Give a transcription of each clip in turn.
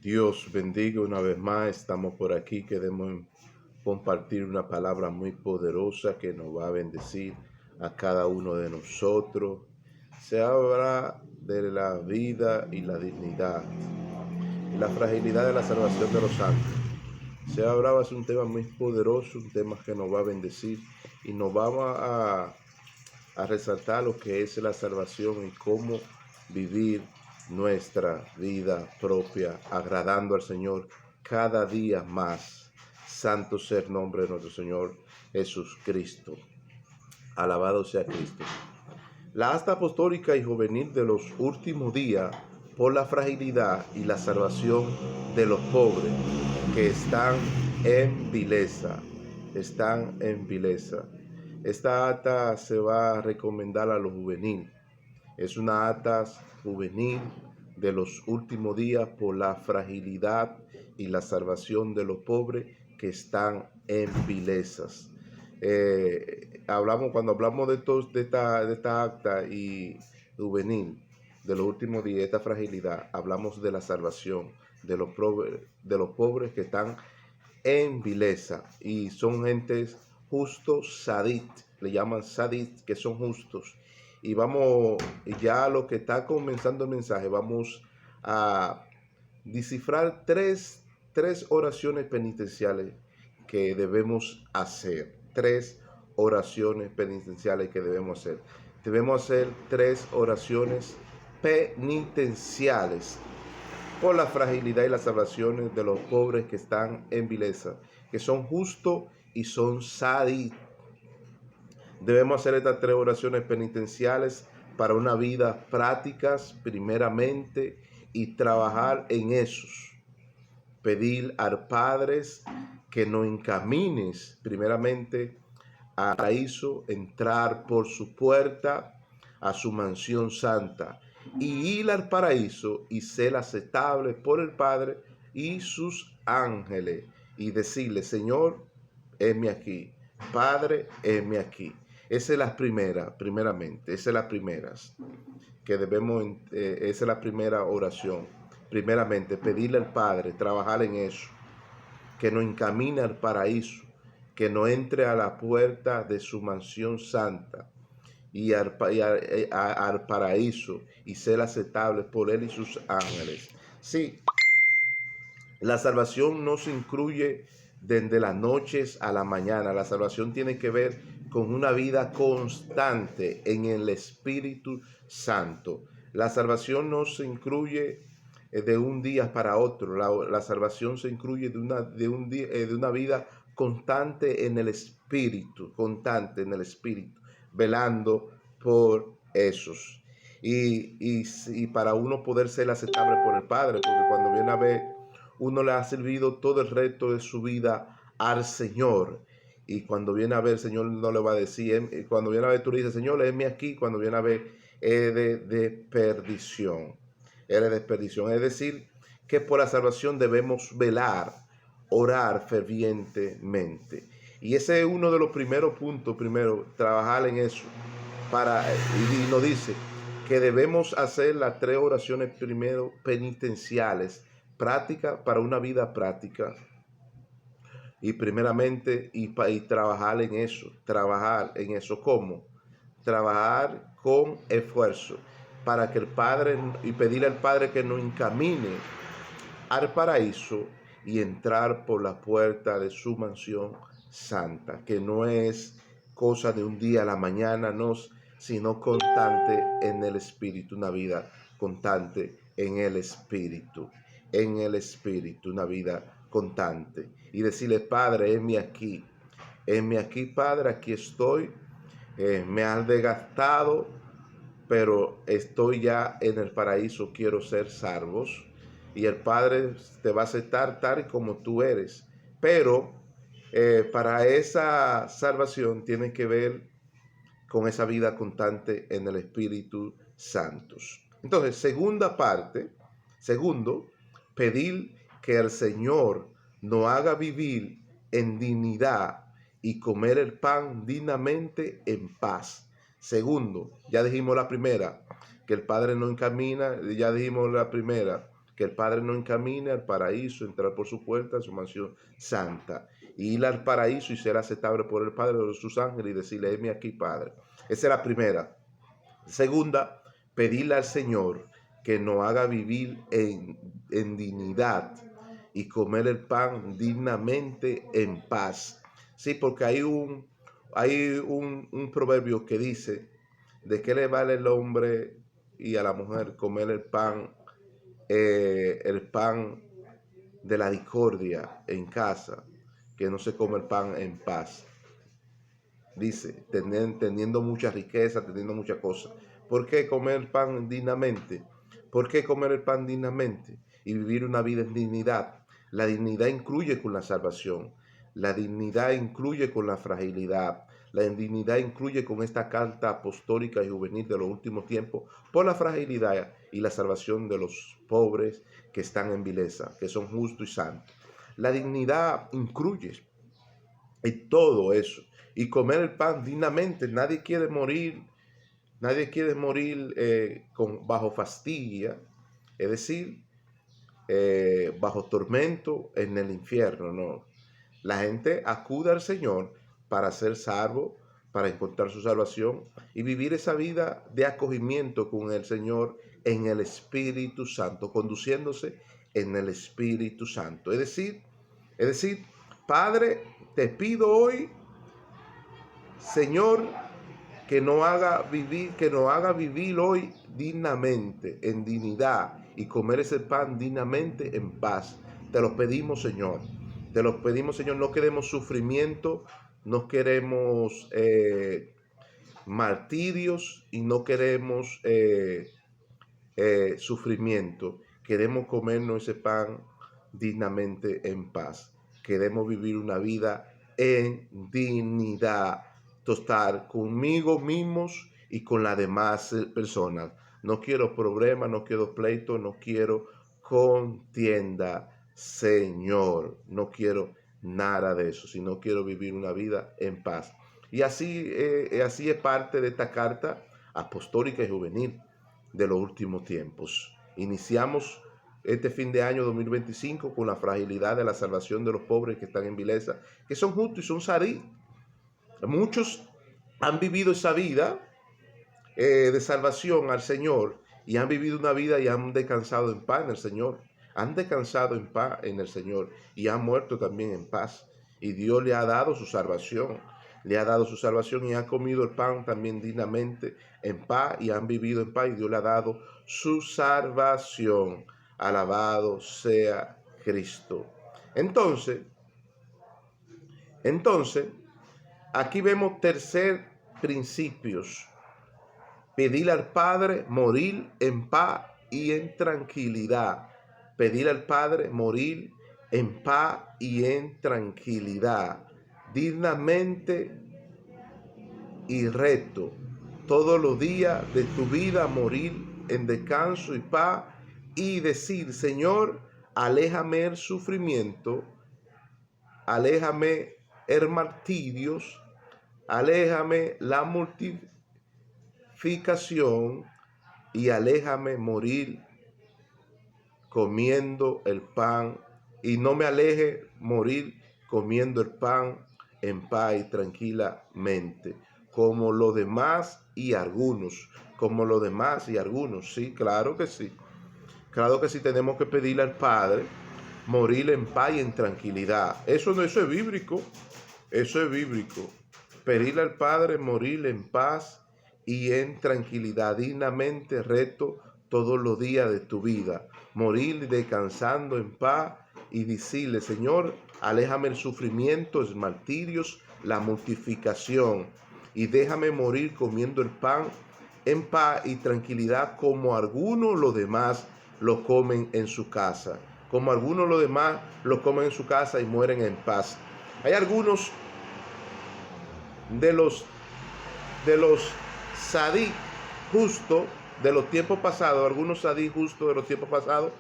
Dios bendiga una vez más. Estamos por aquí. Queremos compartir una palabra muy poderosa que nos va a bendecir a cada uno de nosotros. Se habla de la vida y la dignidad y la fragilidad de la salvación de los santos. Se hablaba, es un tema muy poderoso, un tema que nos va a bendecir y nos vamos a resaltar lo que es la salvación y cómo vivir nuestra vida propia, agradando al Señor cada día más. Santo sea el nombre de nuestro Señor Jesucristo. Alabado sea Cristo. La asta apostólica y juvenil de los últimos días, por la fragilidad y la salvación de los pobres que están en vileza. Están en vileza. Esta acta se va a recomendar a los juveniles. Es una acta juvenil de los últimos días por la fragilidad y la salvación de los pobres que están en vilezas. Cuando hablamos de esta acta y juvenil de los últimos días, esta fragilidad, hablamos de la salvación de los pobres que están en vileza y son gentes justos, sadit, le llaman sadit, que son justos. Y vamos, ya a lo que está comenzando el mensaje, vamos a descifrar tres oraciones penitenciales que debemos hacer. Tres oraciones penitenciales que debemos hacer. Debemos hacer tres oraciones penitenciales por la fragilidad y las salvaciones de los pobres que están en vileza, que son justos y son sadí. Debemos hacer estas tres oraciones penitenciales para una vida prácticas primeramente y trabajar en esos. Pedir al Padre que nos encamines primeramente a paraíso, entrar por su puerta a su mansión santa y ir al paraíso y ser aceptable por el Padre y sus ángeles y decirle: Señor, heme aquí, Padre, heme aquí. Esa es la primera, primeramente, esa es la primera que debemos, esa es la primera oración. Primeramente, pedirle al Padre, trabajar en eso, que nos encamine al paraíso, que no entre a la puerta de su mansión santa y al paraíso y ser aceptable por él y sus ángeles. Sí, la salvación no se incluye desde las noches a la mañana. La salvación tiene que ver con una vida constante en el Espíritu Santo. La salvación no se incluye de un día para otro. La salvación se incluye de una vida constante en el Espíritu, velando por esos. Y para uno poder ser aceptable por el Padre, porque cuando viene a ver, uno le ha servido todo el resto de su vida al Señor. Y cuando viene a ver, el Señor no le va a decir, cuando viene a ver, tú le dices: Señor, léeme aquí. Cuando viene a ver, es de perdición. Es de perdición. Es decir, que por la salvación debemos velar, orar fervientemente. Y ese es uno de los primeros puntos, trabajar en eso. Y nos dice que debemos hacer las tres oraciones primero penitenciales, práctica para una vida práctica. Y primeramente, y trabajar en eso. ¿Cómo? Trabajar con esfuerzo para que el Padre, y pedirle al Padre que nos encamine al paraíso y entrar por la puerta de su mansión santa, que no es cosa de un día a la mañana, no, sino constante en el Espíritu, una vida constante en el Espíritu, una vida constante. Y decirle: Padre, heme aquí, Padre, aquí estoy, me has desgastado, pero estoy ya en el paraíso, quiero ser salvos. Y el Padre te va a aceptar tal y como tú eres. Pero para esa salvación tiene que ver con esa vida constante en el Espíritu Santo. Entonces, segundo, pedir que el Señor nos haga vivir en dignidad y comer el pan dignamente en paz. Segundo, ya dijimos la primera, que el Padre nos encamina, ya dijimos la primera, que el Padre nos encamine al paraíso, entrar por su puerta, a su mansión santa, y ir al paraíso y ser aceptable por el Padre de sus ángeles y decirle, heme aquí, Padre. Esa es la primera. Segunda, pedirle al Señor que nos haga vivir en dignidad y comer el pan dignamente en paz. Sí, porque hay un proverbio que dice, ¿de qué le vale el hombre y a la mujer comer el pan de la discordia en casa, que no se come el pan en paz? Dice, teniendo mucha riqueza, teniendo muchas cosas. ¿Por qué comer pan dignamente? ¿Por qué comer el pan dignamente y vivir una vida en dignidad? La dignidad incluye con la salvación. La dignidad incluye con la fragilidad. La dignidad incluye con esta carta apostólica y juvenil de los últimos tiempos por la fragilidad y la salvación de los pobres que están en vileza, que son justos y santos. La dignidad incluye en todo eso y comer el pan dignamente. Nadie quiere morir bajo fastidия, es decir, bajo tormento en el infierno, no. La gente acude al Señor para ser salvo, para encontrar su salvación y vivir esa vida de acogimiento con el Señor en el Espíritu Santo, conduciéndose en el Espíritu Santo. Es decir, Padre, te pido hoy, Señor, que nos haga vivir hoy dignamente, en dignidad, y comer ese pan dignamente en paz. Te lo pedimos, Señor. Te lo pedimos, Señor. No queremos sufrimiento, no queremos martirios y no queremos sufrimiento. Queremos comernos ese pan dignamente en paz. Queremos vivir una vida en dignidad total conmigo mismos y con las demás personas. No quiero problemas, no quiero pleito, no quiero contienda, Señor. No quiero nada de eso, sino quiero vivir una vida en paz. Y así es parte de esta carta apostólica y juvenil de los últimos tiempos. Iniciamos este fin de año 2025 con la fragilidad de la salvación de los pobres que están en vileza, que son justos y son sadí. Muchos han vivido esa vida de salvación al Señor y han vivido una vida y han descansado en paz en el Señor. Han descansado en paz en el Señor y han muerto también en paz. Y Dios le ha dado su salvación. Le ha dado su salvación y han comido el pan también dignamente en paz y han vivido en paz y Dios le ha dado su salvación. Alabado sea Cristo. Entonces, aquí vemos tercer principios. Pedir al Padre morir en paz y en tranquilidad. Pedir al Padre morir en paz y en tranquilidad. Dignamente y recto. Todos los días de tu vida morir en descanso y paz y decir, Señor, aléjame el sufrimiento, aléjame el martirios, aléjame la mortificación y aléjame morir comiendo el pan y no me aleje morir comiendo el pan en paz y tranquilamente, como los demás y algunos, sí, claro que sí. Claro que sí, tenemos que pedirle al Padre morir en paz y en tranquilidad. Eso es bíblico. Eso es bíblico. Pedirle al Padre morir en paz y en tranquilidad, dignamente recto todos los días de tu vida. Morir descansando en paz y decirle, Señor, aléjame el sufrimiento, los martirios, la mortificación y déjame morir comiendo el pan en paz y tranquilidad como algunos los demás lo comen en su casa. Como algunos los demás lo comen en su casa y mueren en paz. Hay algunos de los sadí justos de los tiempos pasados, algunos sadí justos de los tiempos pasados,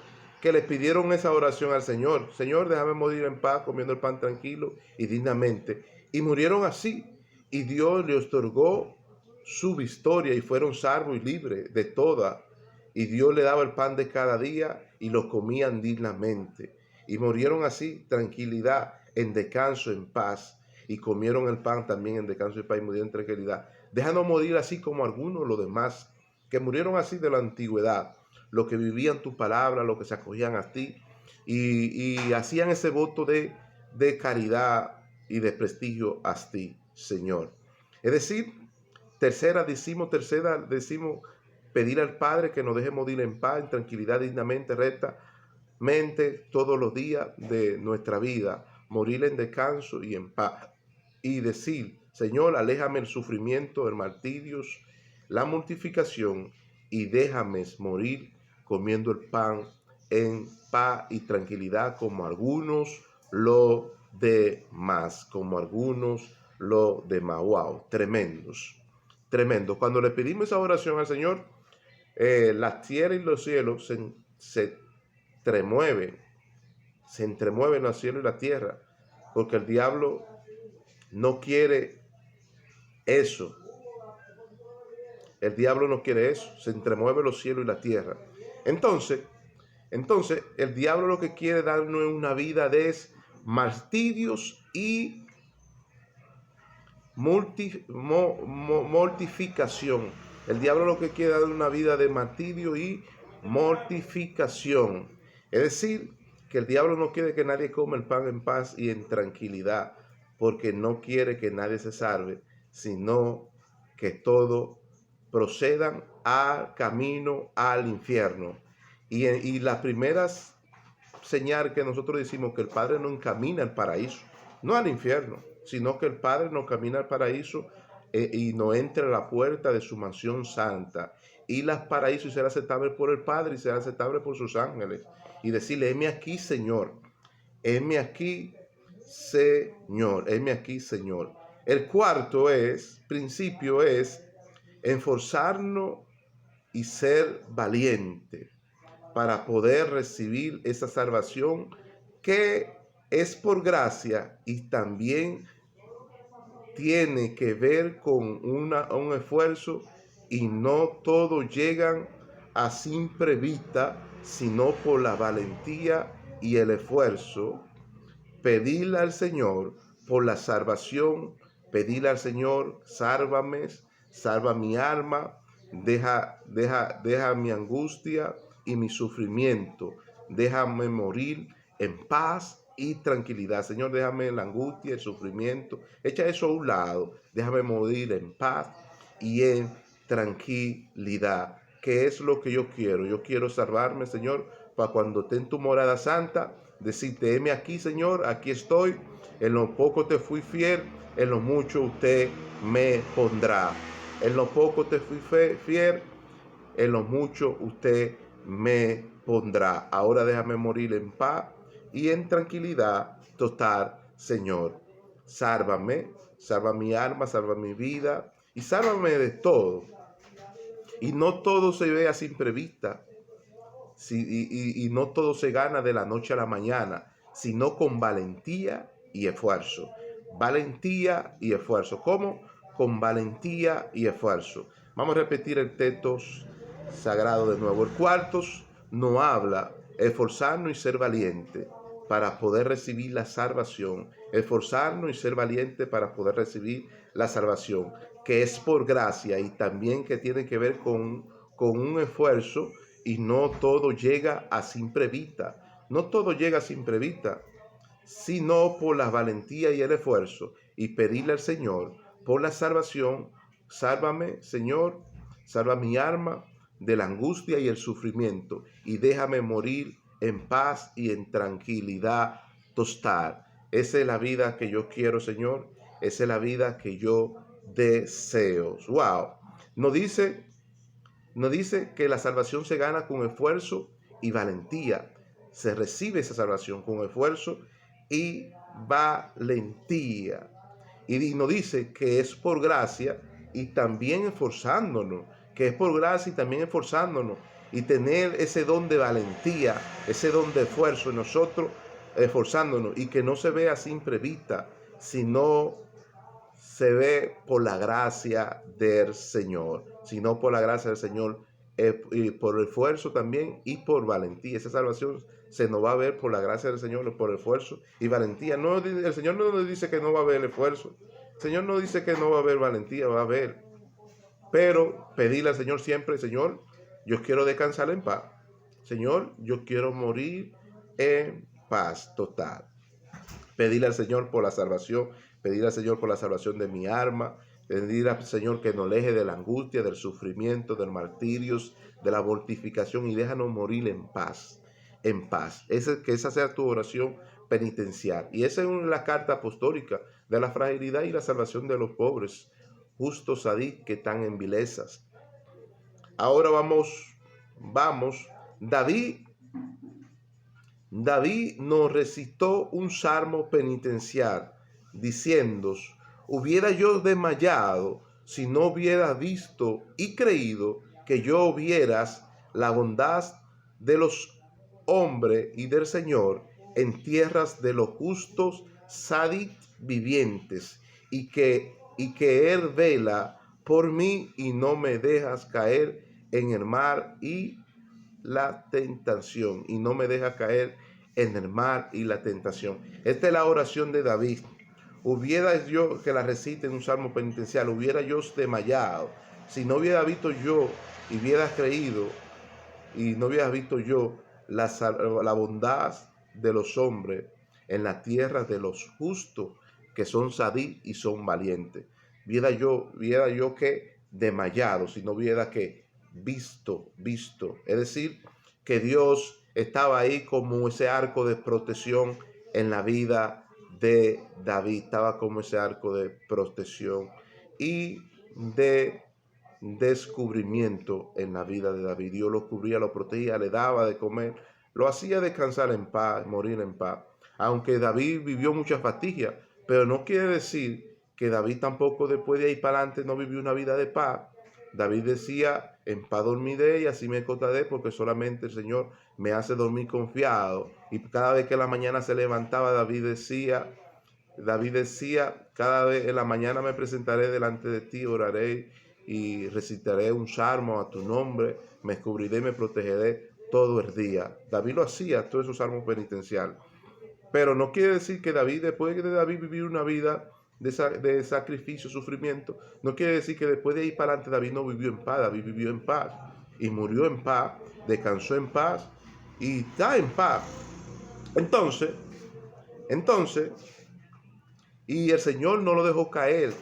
que les pidieron esa oración al Señor. Señor, déjame morir en paz, comiendo el pan tranquilo y dignamente. Y murieron así. Y Dios les otorgó su victoria y fueron salvos y libres de toda y Dios le daba el pan de cada día y lo comían dignamente. Y murieron así, tranquilidad, en descanso, en paz. Y comieron el pan también en descanso y paz y murieron en tranquilidad. Déjanos morir así como algunos los demás, que murieron así de la antigüedad, los que vivían tu palabra, los que se acogían a ti y hacían ese voto de caridad y de prestigio a ti, Señor. Es decir, tercera decimos pedir al Padre que nos deje morir en paz, en tranquilidad, dignamente, rectamente, todos los días de nuestra vida, morir en descanso y en paz. Y decir, Señor, aléjame el sufrimiento, el martirio, la mortificación, y déjame morir comiendo el pan en paz y tranquilidad, como algunos lo demás, como algunos lo demás. Wow, tremendos, tremendo. Cuando le pedimos esa oración al Señor, la tierra y los cielos se entremueven, se entremueven los cielos y la tierra, porque el diablo no quiere eso. El diablo no quiere eso. Se entremueve los cielos y la tierra. Entonces, el diablo lo que quiere darnos es una vida de martirios y mortificación. El diablo lo que quiere darnos una vida de martirio y mortificación. Es decir, que el diablo no quiere que nadie coma el pan en paz y en tranquilidad, porque no quiere que nadie se salve, sino que todos procedan al camino al infierno. Y las primeras señal que nosotros decimos que el Padre no encamina al paraíso, no al infierno, sino que el Padre nos camina al paraíso y nos entra a la puerta de su mansión santa. Y las paraísos será aceptable por el Padre y será aceptable por sus ángeles. Y decirle, heme aquí, Señor. Heme aquí, Señor. Heme aquí, Señor. El cuarto principio es esforzarnos y ser valiente para poder recibir esa salvación que es por gracia y también tiene que ver con un esfuerzo, y no todos llegan a simple vista, sino por la valentía y el esfuerzo. Pedirle al Señor por la salvación, pedirle al Señor, sálvame, salva mi alma, deja mi angustia y mi sufrimiento, déjame morir en paz y tranquilidad. Señor, déjame la angustia, el sufrimiento, echa eso a un lado, déjame morir en paz y en tranquilidad, que es lo que yo quiero. Yo quiero salvarme, Señor, para cuando esté en tu morada santa, decirte, heme aquí, Señor, aquí estoy. En lo poco te fui fiel, en lo mucho usted me pondrá. En lo poco te fui fiel, en lo mucho usted me pondrá. Ahora déjame morir en paz y en tranquilidad total, Señor. Sálvame, salva mi alma, salva mi vida y sálvame de todo. Y no todo se ve a simple vista. Y no todo se gana de la noche a la mañana, sino con valentía y esfuerzo. Valentía y esfuerzo. ¿Cómo? Con valentía y esfuerzo. Vamos a repetir el texto sagrado de nuevo. El cuarto nos habla esforzarnos y ser valiente para poder recibir la salvación. Esforzarnos y ser valiente para poder recibir la salvación, que es por gracia y también que tiene que ver con un esfuerzo. Y no todo llega a simple vista. No todo llega a simple vista, sino por la valentía y el esfuerzo. Y pedirle al Señor por la salvación. Sálvame, Señor, salva mi alma de la angustia y el sufrimiento. Y déjame morir en paz y en tranquilidad total. Esa es la vida que yo quiero, Señor. Esa es la vida que yo deseo. Wow. Nos dice que la salvación se gana con esfuerzo y valentía. Se recibe esa salvación con esfuerzo y valentía. Y nos dice que es por gracia y también esforzándonos. Que es por gracia y también esforzándonos. Y tener ese don de valentía, ese don de esfuerzo en nosotros, esforzándonos. Y que no se vea a simple vista, sino se ve por la gracia del Señor, sino por la gracia del Señor y por esfuerzo también y por valentía. Esa salvación se nos va a ver por la gracia del Señor, por esfuerzo y valentía. No, el Señor no nos dice que no va a haber esfuerzo. El Señor no dice que no va a haber valentía, va a haber. Pero pedirle al Señor siempre, Señor, yo quiero descansar en paz. Señor, yo quiero morir en paz total. Pedirle al Señor por la salvación, pedirle al Señor por la salvación de mi alma, pedirle al Señor que nos aleje de la angustia, del sufrimiento, del martirio, de la mortificación y déjanos morir en paz, en paz. Que esa sea tu oración penitencial. Y esa es la carta apostólica de la fragilidad y la salvación de los pobres, justos sadí que están en vilezas. Ahora vamos, David nos recitó un salmo penitencial, diciendo: hubiera yo desmayado si no hubiera visto y creído que yo vieras la bondad de los hombres y del Señor en tierras de los justos sadit vivientes, y que Él vela por mí y no me dejas caer en el mar y la tentación, y no me deja caer en el mar y la tentación. Esta es la oración de David. Hubiera yo, que la recite en un salmo penitencial, hubiera yo desmayado, si no hubiera visto yo y hubiera creído, y no hubiera visto yo la bondad de los hombres en la tierra de los justos, que son sadí y son valientes. Hubiera yo que desmayado, si no hubiera que visto. Es decir, que Dios estaba ahí como ese arco de protección en la vida de David, estaba como ese arco de protección y de descubrimiento en la vida de David. Dios lo cubría, lo protegía, le daba de comer, lo hacía descansar en paz, morir en paz. Aunque David vivió muchas fatigas, pero no quiere decir que David tampoco después de ahí para adelante no vivió una vida de paz. David decía: en paz dormiré y así me acostaré, porque solamente el Señor me hace dormir confiado. Y cada vez que en la mañana se levantaba, David decía, cada vez en la mañana me presentaré delante de ti, oraré y recitaré un salmo a tu nombre, me cubriré y me protegeré todo el día. David lo hacía, todos esos salmos penitenciales. Pero no quiere decir que David, después de David vivir una vida de sacrificio, sufrimiento, no quiere decir que después de ahí para adelante David no vivió en paz. David vivió en paz y murió en paz, descansó en paz y está en paz. Entonces, y el Señor no lo dejó caer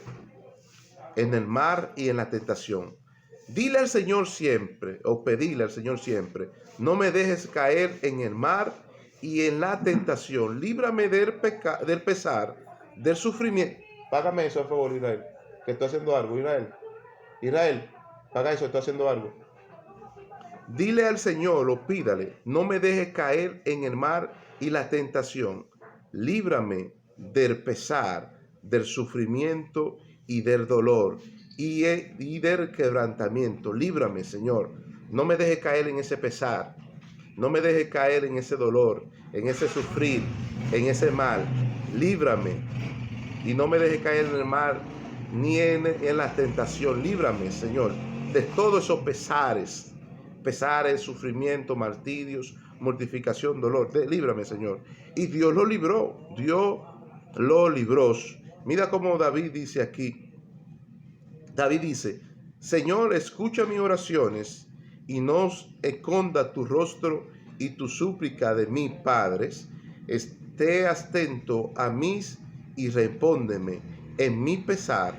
en el mar y en la tentación. Dile al Señor siempre, o pedile al Señor siempre: no me dejes caer en el mar y en la tentación. Líbrame del pesar, del sufrimiento. Págame eso, por favor, Israel, que estoy haciendo algo. Israel, paga eso, estoy haciendo algo. Dile al Señor, o pídale: no me dejes caer en el mar y la tentación. Líbrame del pesar, del sufrimiento y del dolor y del quebrantamiento. Líbrame, Señor. No me dejes caer en ese pesar. No me dejes caer en ese dolor, en ese sufrir, en ese mal. Líbrame. Y no me dejes caer en el mal ni en la tentación. Líbrame, Señor, de todos esos pesares, sufrimiento, martirios, mortificación, dolor. Líbrame, Señor. Y Dios lo libró. Mira cómo David dice aquí. David dice: Señor, escucha mis oraciones y no esconda tu rostro y tu súplica de mí, padres. Esté atento a mí y respóndeme en mi pesar,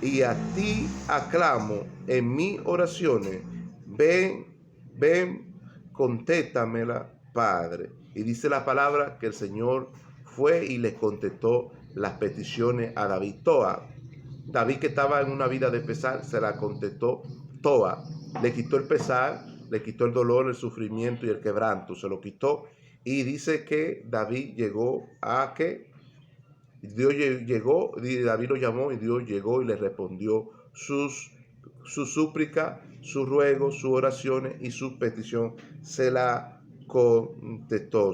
y a ti aclamo en mis oraciones. Ven, contéstamela, Padre. Y dice la palabra que el Señor fue y le contestó las peticiones a David. David, que estaba en una vida de pesar, se la contestó toda. Le quitó el pesar, le quitó el dolor, el sufrimiento y el quebranto. Se lo quitó. Y dice que David llegó a que David lo llamó y Dios llegó y le respondió su súplica, su ruego, sus oraciones y su petición. Se la contestó.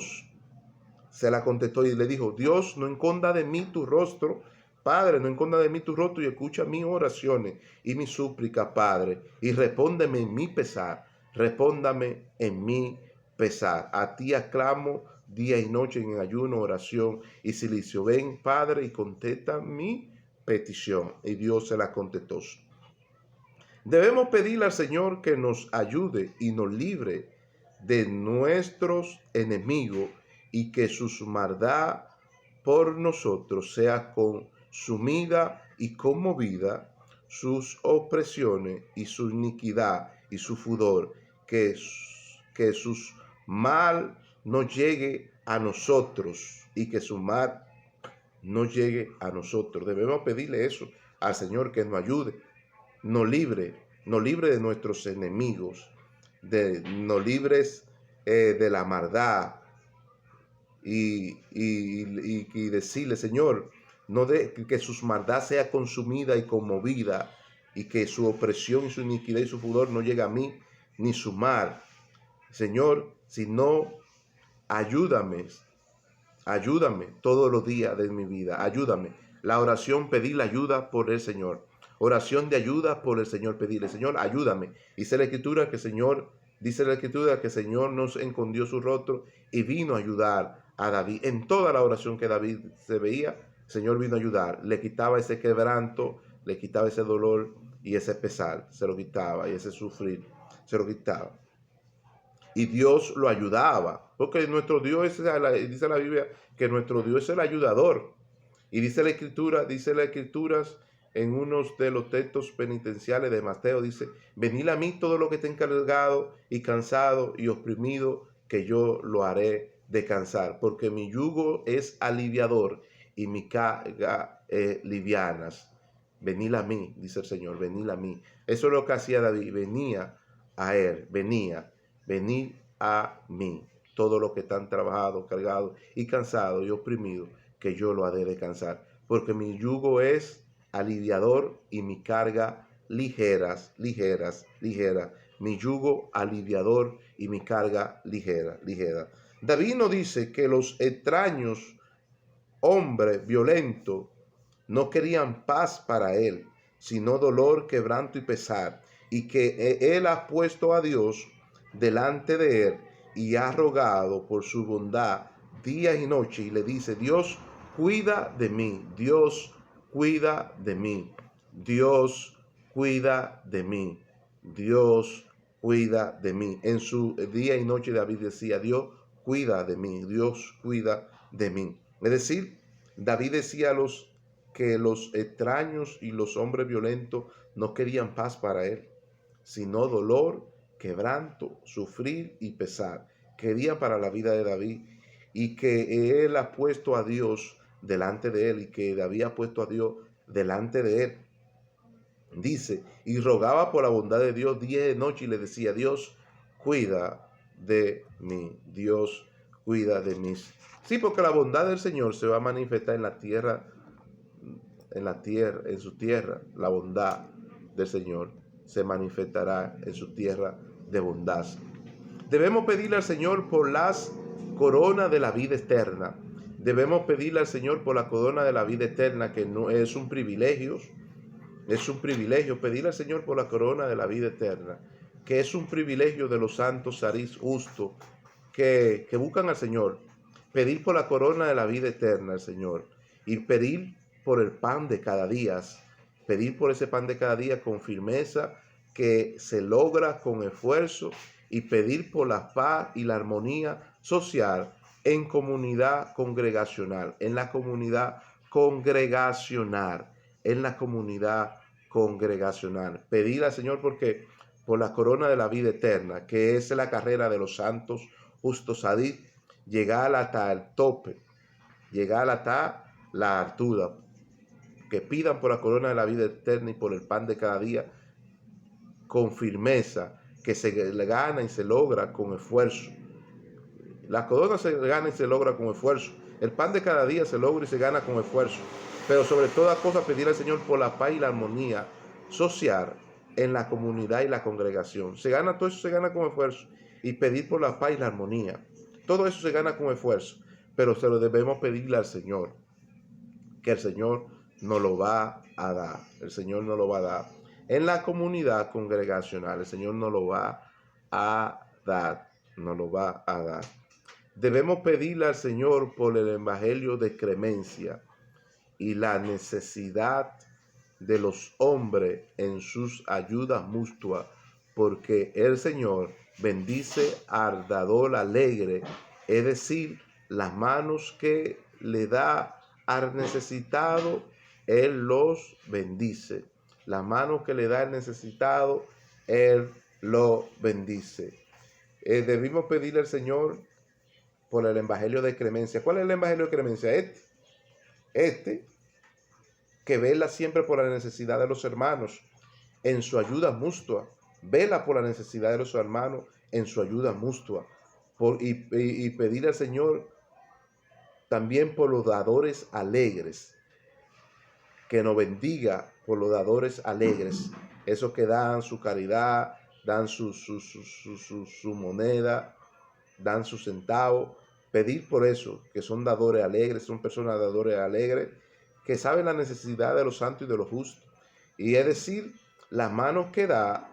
Y le dijo: Dios, no esconda de mí tu rostro. Padre, no esconda de mí tu rostro y escucha mis oraciones y mis súplicas, Padre, y respóndeme en mi pesar. Respóndame en mi pesar. A ti aclamo día y noche en ayuno, oración y silicio. Ven, Padre, y contesta mi petición. Y Dios se la contestó. Debemos pedirle al Señor que nos ayude y nos libre de nuestros enemigos y que su maldad por nosotros sea consumida y conmovida, sus opresiones y su iniquidad y su furor, que sus mal no llegue a nosotros y que su mal no llegue a nosotros. Debemos pedirle eso al Señor, que nos ayude, nos libre de nuestros enemigos, nos libres de la maldad y decirle, Señor, no de que sus maldad sea consumida y conmovida y que su opresión, su iniquidad y su furor no llegue a mí, ni su mal. Señor, sino ayúdame, ayúdame todos los días de mi vida, ayúdame. La oración, pedir la ayuda por el Señor. Oración de ayuda por el Señor, pedirle, Señor, ayúdame. Dice la Escritura que el Señor nos escondió su rostro y vino a ayudar a David. En toda la oración que David se veía, el Señor vino a ayudar. Le quitaba ese quebranto, le quitaba ese dolor y ese pesar, se lo quitaba, y ese sufrir, se lo quitaba. Y Dios lo ayudaba, porque nuestro Dios dice la Biblia que nuestro Dios es el ayudador. Y dice las Escrituras en uno de los textos penitenciales de Mateo, dice, venid a mí todo lo que estén cargado y cansado y oprimido, que yo lo haré descansar, porque mi yugo es aliviador y mi carga livianas. Venid a mí, dice el Señor, venid a mí. Eso es lo que hacía David, venía a él, venid a mí, todo lo que están trabajados, cargados y cansados y oprimidos, que yo lo haré descansar, porque mi yugo es aliviador y mi carga ligera. Mi yugo aliviador y mi carga ligera. David nos dice que los extraños hombres violentos no querían paz para él, sino dolor, quebranto y pesar, y que él ha puesto a Dios delante de él y ha rogado por su bondad día y noche, y le dice, Dios, cuida de mí, Dios, cuida de mí, Dios, cuida de mí, Dios, cuida de mí. En su día y noche David decía, Dios, cuida de mí, Dios, cuida de mí. Es decir, David decía que los extraños y los hombres violentos no querían paz para él, sino dolor, quebranto, sufrir y pesar. Quería para la vida de David, y que él ha puesto a Dios delante de él, y que David ha puesto a Dios delante de él. Dice, y rogaba por la bondad de Dios día y noche, y le decía, Dios, cuida de mí, Dios, cuida de mí. Sí, porque la bondad del Señor se va a manifestar en la tierra, en su tierra. La bondad del Señor se manifestará en su tierra de bondad. Debemos pedirle al Señor por las coronas de la vida eterna. Debemos pedirle al Señor por la corona de la vida eterna, que no es un privilegio. Es un privilegio pedirle al Señor por la corona de la vida eterna, que es un privilegio de los santos sarís justos que buscan al Señor. Pedir por la corona de la vida eterna al Señor, y pedir por el pan de cada día. Pedir por ese pan de cada día con firmeza, que se logra con esfuerzo, y pedir por la paz y la armonía social en comunidad congregacional, en la comunidad congregacional, en la comunidad congregacional. Pedir al Señor porque por la corona de la vida eterna, que es la carrera de los santos justos Sadí, llegar hasta el tope, llegar hasta la altura. Que pidan por la corona de la vida eterna y por el pan de cada día con firmeza, que se gana y se logra con esfuerzo. La corona se gana y se logra con esfuerzo. El pan de cada día se logra y se gana con esfuerzo. Pero sobre toda cosa pedir al Señor por la paz y la armonía social en la comunidad y la congregación. Todo eso se gana con esfuerzo. Y pedir por la paz y la armonía. Todo eso se gana con esfuerzo. Pero se lo debemos pedirle al Señor, que el Señor nos lo va a dar. El Señor nos lo va a dar. En la comunidad congregacional, el Señor nos lo va a dar. Nos lo va a dar. Debemos pedirle al Señor por el evangelio de clemencia y la necesidad de los hombres en sus ayudas mutuas, porque el Señor bendice al dador alegre, es decir, las manos que le da al necesitado, Él los bendice. Las manos que le da al necesitado, Él lo bendice. Debimos pedirle al Señor por el evangelio de clemencia. ¿Cuál es el evangelio de clemencia? Este que vela siempre por la necesidad de los hermanos en su ayuda mutua. Vela por la necesidad de los hermanos en su ayuda mutua. Y pedir al Señor también por los dadores alegres, que nos bendiga por los dadores alegres, esos que dan su caridad, dan su moneda, dan su centavo. Pedir por eso, que son dadores alegres, son personas dadores alegres, que saben la necesidad de los santos y de los justos. Y es decir, las manos que da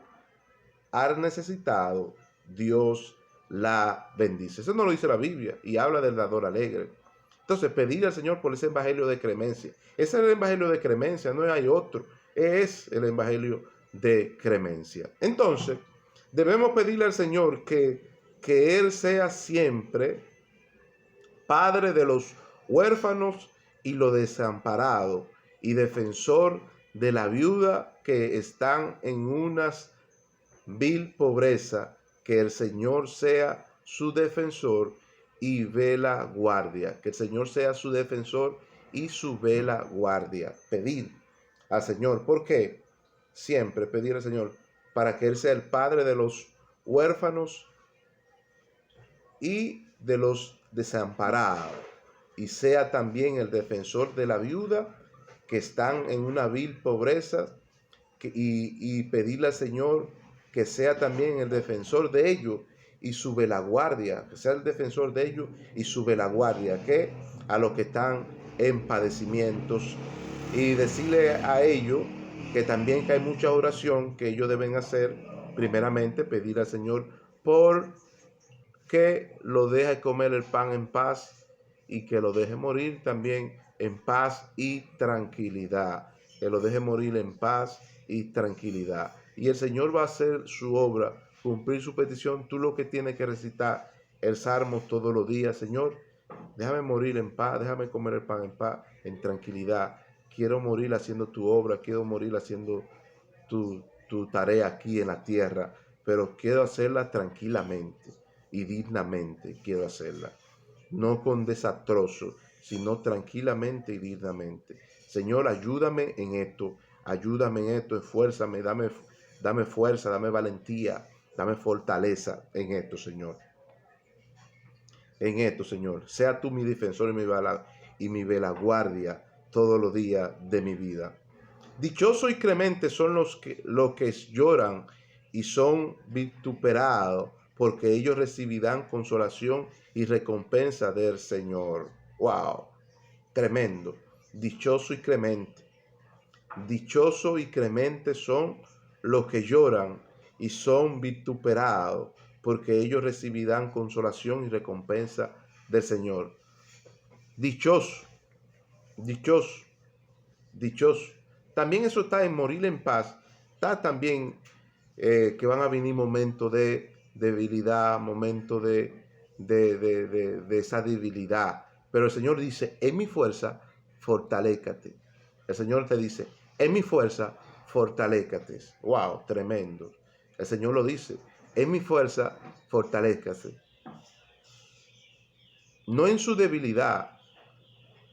al necesitado, Dios la bendice. Eso no lo dice la Biblia y habla del dador alegre. Entonces, pedir al Señor por ese evangelio de clemencia. Ese es el evangelio de clemencia, no hay otro. Es el evangelio de clemencia. Entonces, debemos pedirle al Señor que Él sea siempre Padre de los huérfanos y los desamparados, y defensor de la viuda que están en unas vil pobreza, que el Señor sea su defensor y vela guardia. Que el Señor sea su defensor y su vela guardia. Pedir al Señor. ¿Por qué? Siempre pedir al Señor para que Él sea el Padre de los huérfanos y de los desamparados, y sea también el defensor de la viuda que están en una vil pobreza, y pedirle al Señor que sea también el defensor de ellos y su velaguardia, que sea el defensor de ellos y su velaguardia, que a los que están en padecimientos, y decirle a ellos que también que hay mucha oración que ellos deben hacer. Primeramente pedir al Señor por que lo deje comer el pan en paz y que lo deje morir también en paz y tranquilidad. Que lo deje morir en paz y tranquilidad. Y el Señor va a hacer su obra, cumplir su petición. Tú lo que tienes que recitar el salmo todos los días. Señor, déjame morir en paz, déjame comer el pan en paz, en tranquilidad. Quiero morir haciendo tu obra, quiero morir haciendo tu tarea aquí en la tierra, pero quiero hacerla tranquilamente y dignamente. Quiero hacerla, no con desastroso, sino tranquilamente y dignamente. Señor, ayúdame en esto, esfuérzame, dame fuerza, dame valentía, dame fortaleza en esto, Señor. En esto, Señor, sea tú mi defensor y mi velaguardia todos los días de mi vida. Dichosos y clementes son los que lloran y son vituperados, porque ellos recibirán consolación y recompensa del Señor. ¡Wow! Tremendo. Dichoso y clemente. Dichoso y clemente son los que lloran y son vituperados, porque ellos recibirán consolación y recompensa del Señor. Dichoso, dichoso, dichoso. También eso está en morir en paz. Está también que van a venir momentos de debilidad, momentos de esa debilidad. Pero el Señor dice, en mi fuerza, fortalécate. El Señor te dice, en mi fuerza, fortalécate. Wow, tremendo. El Señor lo dice, en mi fuerza, fortalécate. No en su debilidad,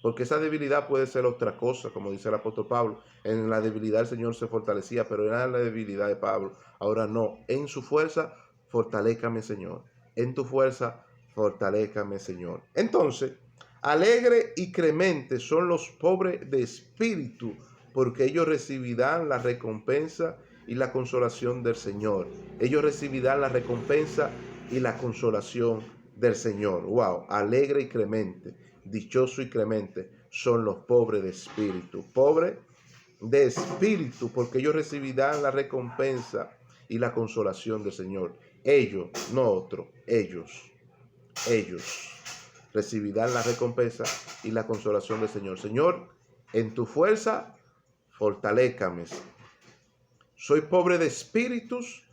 porque esa debilidad puede ser otra cosa, como dice el apóstol Pablo. En la debilidad el Señor se fortalecía, pero era la debilidad de Pablo. Ahora no, en su fuerza, fortalécame, Señor. En tu fuerza, fortalécame, Señor. Entonces, alegre y clemente son los pobres de espíritu, porque ellos recibirán la recompensa y la consolación del Señor. Ellos recibirán la recompensa y la consolación del Señor. Wow, alegre y clemente, dichoso y clemente son los pobres de espíritu. Pobres de espíritu, porque ellos recibirán la recompensa y la consolación del Señor. Ellos, no otros, ellos recibirán la recompensa y la consolación del Señor. Señor, en tu fuerza, fortalécame. Soy pobre de espíritus,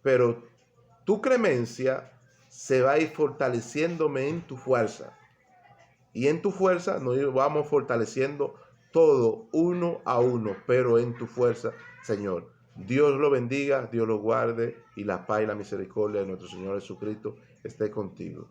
pero tu clemencia se va a ir fortaleciéndome en tu fuerza. Y en tu fuerza nos vamos fortaleciendo todo uno a uno, pero en tu fuerza, Señor. Dios lo bendiga, Dios lo guarde y la paz y la misericordia de nuestro Señor Jesucristo esté contigo.